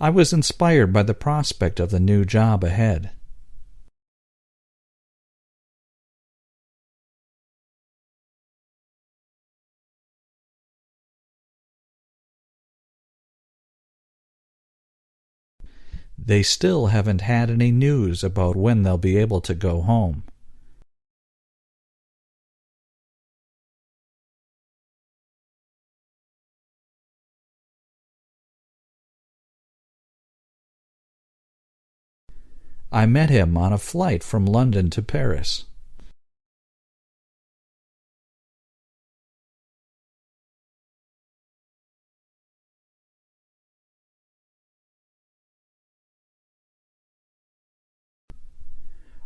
I was inspired by the prospect of the new job ahead. They still haven't had any news about when they'll be able to go home. I met him on a flight from London to Paris.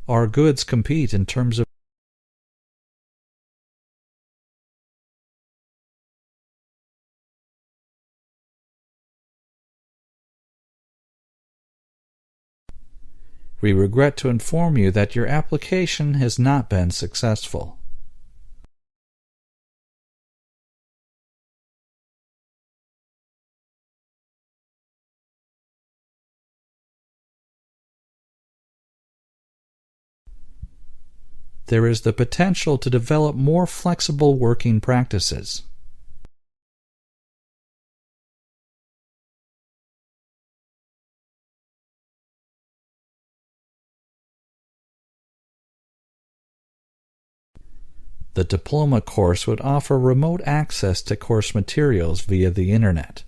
Our goods compete in terms of We regret to inform you that your application has not been successful. There is the potential to develop more flexible working practices. The diploma course would offer remote access to course materials via the Internet.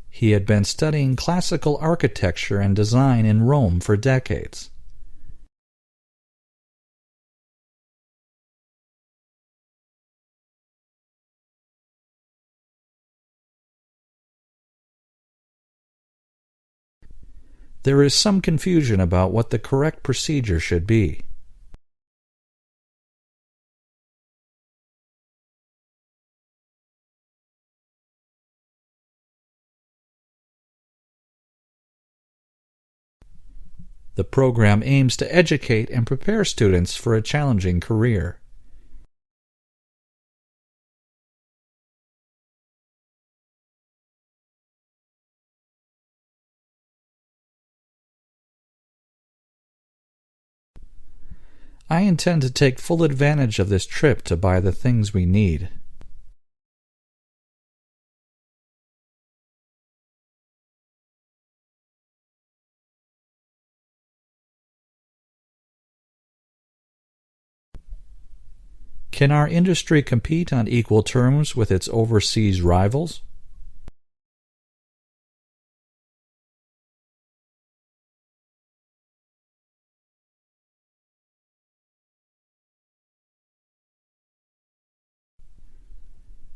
He had been studying classical architecture and design in Rome for decades. There is some confusion about what the correct procedure should be. The program aims to educate and prepare students for a challenging career. I intend to take full advantage of this trip to buy the things we need. Can our industry compete on equal terms with its overseas rivals?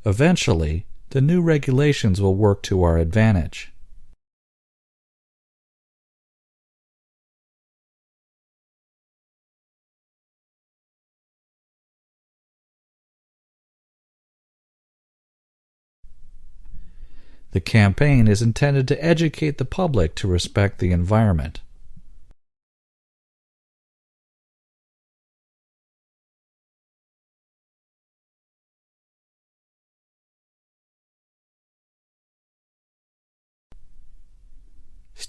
Eventually, the new regulations will work to our advantage. The campaign is intended to educate the public to respect the environment.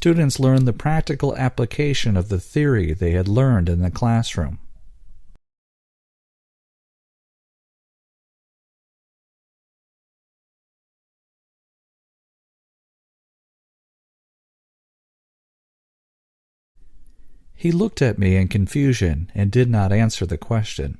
Students learn the practical application of the theory they had learned in the classroom. He looked at me in confusion and did not answer the question.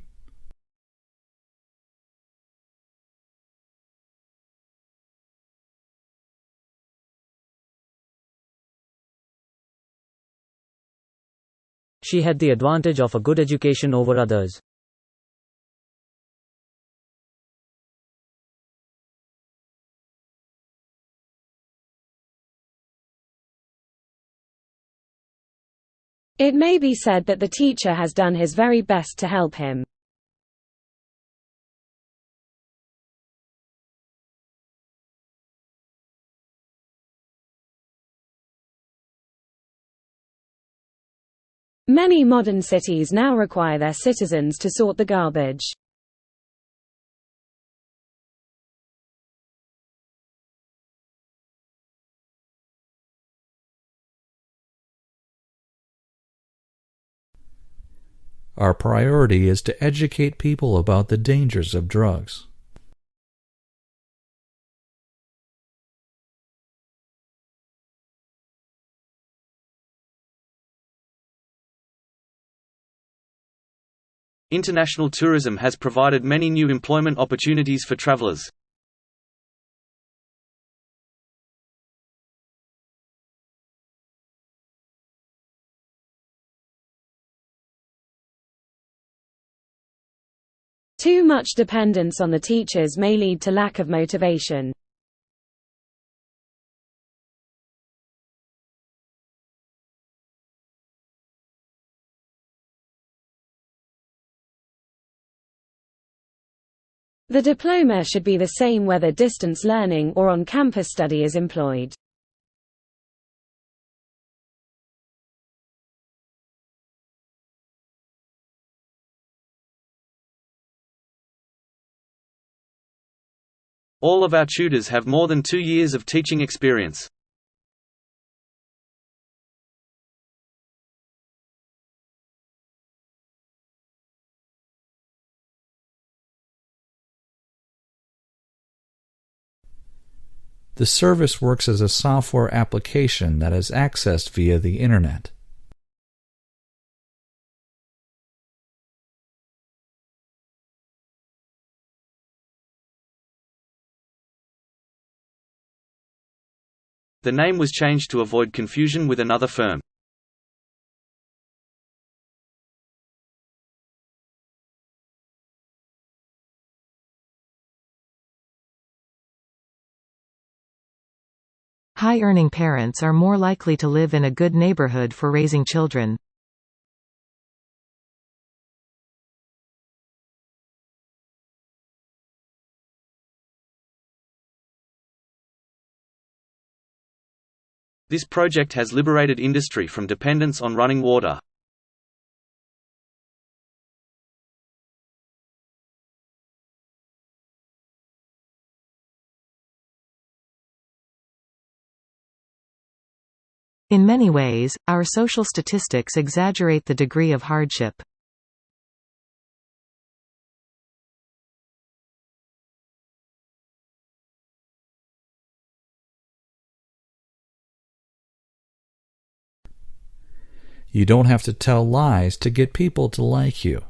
She had the advantage of a good education over others. It may be said that the teacher has done his very best to help him. Many modern cities now require their citizens to sort the garbage. Our priority is to educate people about the dangers of drugs. International tourism has provided many new employment opportunities for travelers. Too much dependence on the teachers may lead to lack of motivation. The diploma should be the same whether distance learning or on-campus study is employed. All of our tutors have more than 2 years of teaching experience. The service works as a software application that is accessed via the Internet. The name was changed to avoid confusion with another firm. High-earning parents are more likely to live in a good neighborhood for raising children. This project has liberated industry from dependence on running water. In many ways, our social statistics exaggerate the degree of hardship. You don't have to tell lies to get people to like you.